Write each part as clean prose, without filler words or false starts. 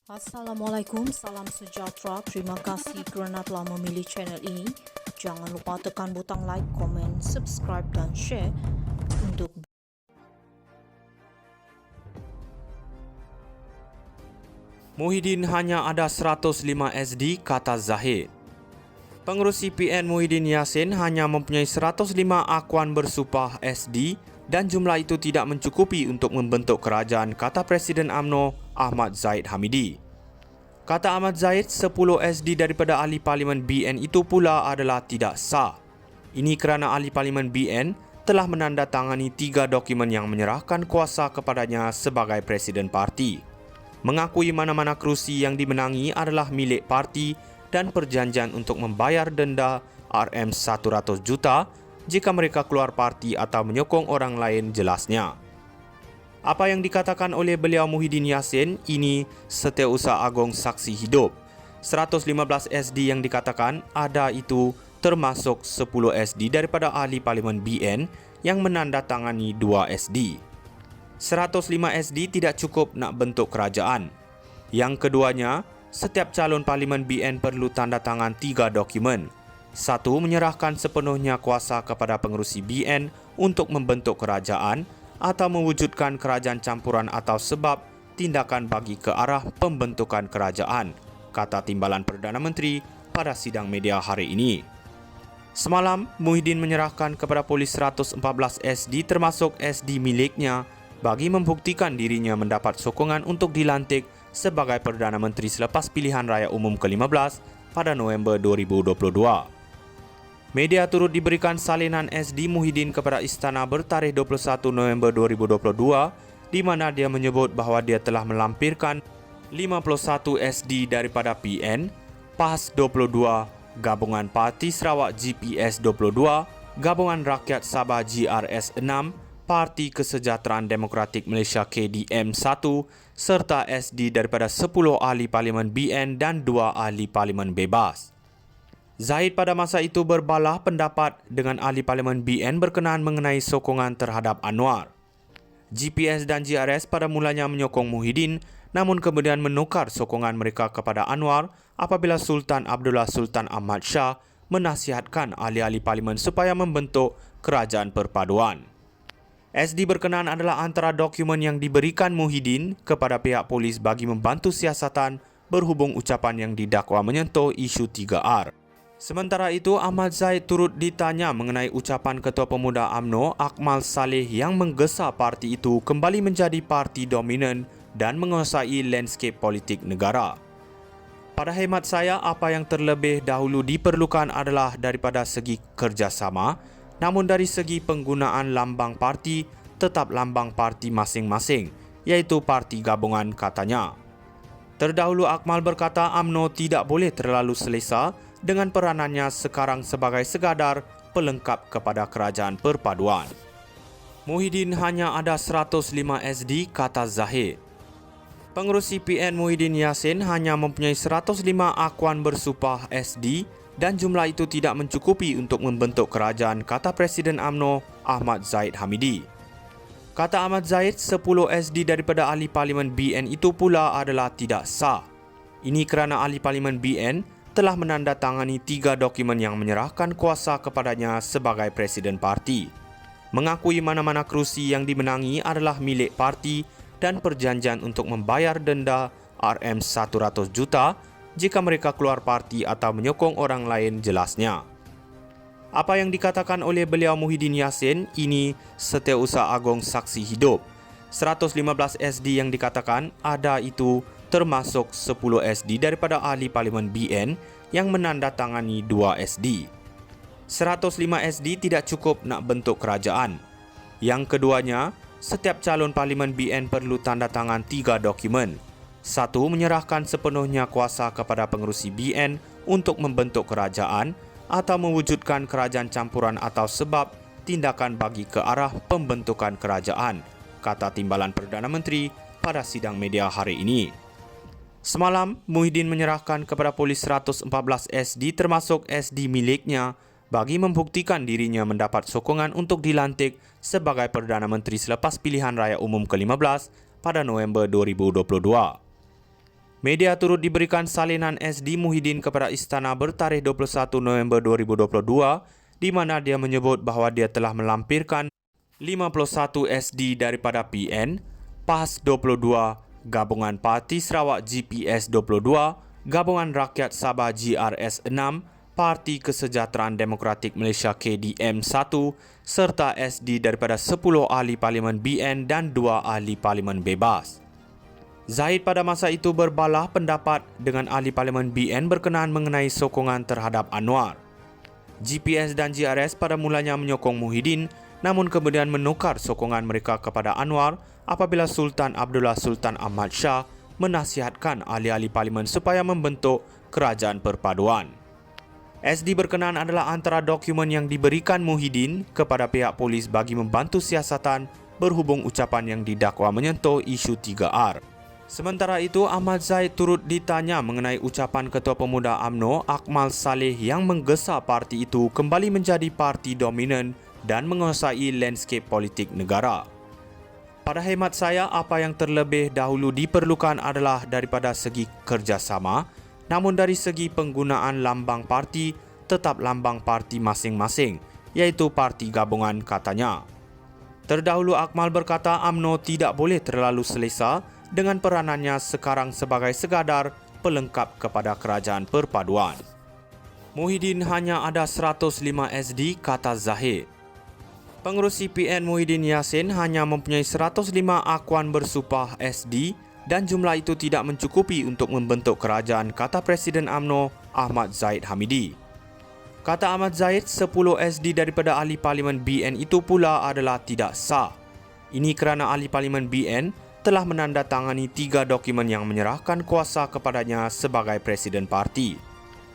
Assalamualaikum, salam sejahtera. Terima kasih kerana telah memilih channel ini. Jangan lupa tekan butang like, komen, subscribe dan share untuk Muhyiddin hanya ada 105 SD, kata Zahid. Pengurus CPN Muhyiddin Yassin hanya mempunyai 105 akuan bersupah SD dan jumlah itu tidak mencukupi untuk membentuk kerajaan, kata Presiden UMNO Ahmad Zahid Hamidi. Kata Ahmad Zahid, 10 SD daripada ahli parlimen BN itu pula adalah tidak sah. Ini kerana ahli parlimen BN telah menandatangani 3 dokumen yang menyerahkan kuasa kepadanya sebagai Presiden Parti, mengakui mana-mana kerusi yang dimenangi adalah milik parti dan perjanjian untuk membayar denda RM100 juta jika mereka keluar parti atau menyokong orang lain, jelasnya. Apa yang dikatakan oleh beliau Muhyiddin Yassin ini Setiausaha Agong saksi hidup. 115 SD yang dikatakan ada itu termasuk 10 SD daripada ahli parlimen BN yang menandatangani 2 SD. 105 SD tidak cukup nak bentuk kerajaan. Yang keduanya, setiap calon parlimen BN perlu tanda tangan 3 dokumen. 1. Menyerahkan sepenuhnya kuasa kepada pengerusi BN untuk membentuk kerajaan atau mewujudkan kerajaan campuran atau sebab tindakan bagi ke arah pembentukan kerajaan, kata Timbalan Perdana Menteri pada sidang media hari ini. Semalam, Muhyiddin menyerahkan kepada polis 114 SD termasuk SD miliknya bagi membuktikan dirinya mendapat sokongan untuk dilantik sebagai Perdana Menteri selepas pilihan raya umum ke-15 pada November 2022. Media turut diberikan salinan SD Muhyiddin kepada Istana bertarikh 21 November 2022 di mana dia menyebut bahawa dia telah melampirkan 51 SD daripada PN, PAS 22, Gabungan Parti Sarawak GPS 22, Gabungan Rakyat Sabah GRS 6, Parti Kesejahteraan Demokratik Malaysia KDM 1 serta SD daripada 10 ahli parlimen BN dan 2 ahli parlimen bebas. Zahid pada masa itu berbalah pendapat dengan ahli parlimen BN berkenaan mengenai sokongan terhadap Anwar. GPS dan GRS pada mulanya menyokong Muhyiddin namun kemudian menukar sokongan mereka kepada Anwar apabila Sultan Abdullah Sultan Ahmad Shah menasihatkan ahli-ahli parlimen supaya membentuk kerajaan perpaduan. SD berkenaan adalah antara dokumen yang diberikan Muhyiddin kepada pihak polis bagi membantu siasatan berhubung ucapan yang didakwa menyentuh isu 3R. Sementara itu, Ahmad Zahid turut ditanya mengenai ucapan Ketua Pemuda UMNO Akmal Saleh yang menggesa parti itu kembali menjadi parti dominan dan menguasai landscape politik negara. Pada hemat saya, apa yang terlebih dahulu diperlukan adalah daripada segi kerjasama, namun dari segi penggunaan lambang parti, tetap lambang parti masing-masing, iaitu parti gabungan, katanya. Terdahulu Akmal berkata UMNO tidak boleh terlalu selesa dengan peranannya sekarang sebagai sekadar pelengkap kepada kerajaan perpaduan. Muhyiddin hanya ada 105 SD, kata Zahid. Pengurus CPN Muhyiddin Yassin hanya mempunyai 105 akuan bersupah SD dan jumlah itu tidak mencukupi untuk membentuk kerajaan, kata Presiden UMNO Ahmad Zahid Hamidi. Kata Ahmad Zahid, 10 SD daripada ahli parlimen BN itu pula adalah tidak sah. Ini kerana ahli parlimen BN telah menandatangani 3 dokumen yang menyerahkan kuasa kepadanya sebagai Presiden Parti, mengakui mana-mana kerusi yang dimenangi adalah milik parti dan perjanjian untuk membayar denda RM100 juta jika mereka keluar parti atau menyokong orang lain, jelasnya. Apa yang dikatakan oleh beliau Muhyiddin Yassin ini Setiausaha Agong saksi hidup. 115 SD yang dikatakan ada itu termasuk 10 SD daripada ahli parlimen BN yang menandatangani 2 SD. 105 SD tidak cukup nak bentuk kerajaan. Yang keduanya, setiap calon parlimen BN perlu tanda tangan 3 dokumen. 1. Menyerahkan sepenuhnya kuasa kepada pengerusi BN untuk membentuk kerajaan atau mewujudkan kerajaan campuran atau sebab tindakan bagi ke arah pembentukan kerajaan, kata Timbalan Perdana Menteri pada sidang media hari ini. Semalam, Muhyiddin menyerahkan kepada polis 114 SD termasuk SD miliknya bagi membuktikan dirinya mendapat sokongan untuk dilantik sebagai Perdana Menteri selepas pilihan raya umum ke-15 pada November 2022. Media turut diberikan salinan SD Muhyiddin kepada Istana bertarikh 21 November 2022 di mana dia menyebut bahawa dia telah melampirkan 51 SD daripada PN, PAS 22, Gabungan Parti Sarawak GPS 22, Gabungan Rakyat Sabah GRS 6, Parti Kesejahteraan Demokratik Malaysia KDM 1 serta SD daripada 10 ahli parlimen BN dan 2 ahli parlimen bebas. Zahid pada masa itu berbalah pendapat dengan ahli parlimen BN berkenaan mengenai sokongan terhadap Anwar. GPS dan GRS pada mulanya menyokong Muhyiddin namun kemudian menukar sokongan mereka kepada Anwar apabila Sultan Abdullah Sultan Ahmad Shah menasihatkan ahli-ahli parlimen supaya membentuk kerajaan perpaduan. SD berkenaan adalah antara dokumen yang diberikan Muhyiddin kepada pihak polis bagi membantu siasatan berhubung ucapan yang didakwa menyentuh isu 3R. Sementara itu, Ahmad Zahid turut ditanya mengenai ucapan Ketua Pemuda UMNO Akmal Saleh yang menggesa parti itu kembali menjadi parti dominan dan menguasai landscape politik negara. Pada hemat saya, apa yang terlebih dahulu diperlukan adalah daripada segi kerjasama, namun dari segi penggunaan lambang parti, tetap lambang parti masing-masing, iaitu parti gabungan katanya. Terdahulu Akmal berkata UMNO tidak boleh terlalu selesa dengan peranannya sekarang sebagai sekadar pelengkap kepada kerajaan perpaduan. Muhyiddin hanya ada 105 SD, kata Zahid. Pengerusi PN Muhyiddin Yassin hanya mempunyai 105 akuan bersupah SD dan jumlah itu tidak mencukupi untuk membentuk kerajaan, kata Presiden UMNO Ahmad Zahid Hamidi. Kata Ahmad Zahid, 10 SD daripada ahli parlimen BN itu pula adalah tidak sah. Ini kerana ahli parlimen BN telah menandatangani 3 dokumen yang menyerahkan kuasa kepadanya sebagai Presiden Parti,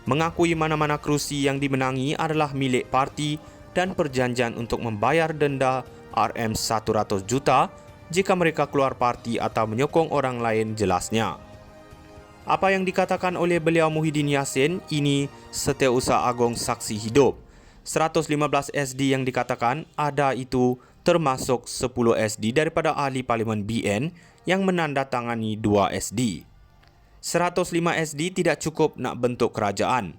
mengakui mana-mana kerusi yang dimenangi adalah milik parti dan perjanjian untuk membayar denda RM100 juta jika mereka keluar parti atau menyokong orang lain, jelasnya. Apa yang dikatakan oleh beliau Muhyiddin Yassin ini Setiausaha Agong saksi hidup. 115 SD yang dikatakan ada itu termasuk 10 SD daripada ahli parlimen BN yang menandatangani 2 SD. 105 SD tidak cukup nak bentuk kerajaan.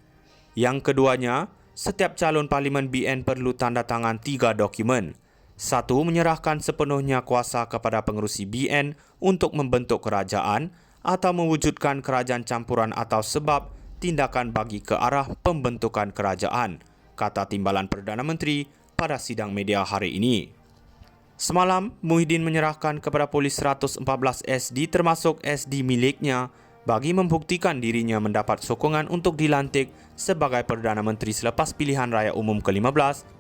Yang keduanya, setiap calon parlimen BN perlu tanda tangan 3 dokumen. 1. Menyerahkan sepenuhnya kuasa kepada pengerusi BN untuk membentuk kerajaan atau mewujudkan kerajaan campuran atau sebab tindakan bagi ke arah pembentukan kerajaan, kata Timbalan Perdana Menteri pada sidang media hari ini. Semalam, Muhyiddin menyerahkan kepada polis 114 SD termasuk SD miliknya bagi membuktikan dirinya mendapat sokongan untuk dilantik sebagai Perdana Menteri selepas pilihan raya umum ke-15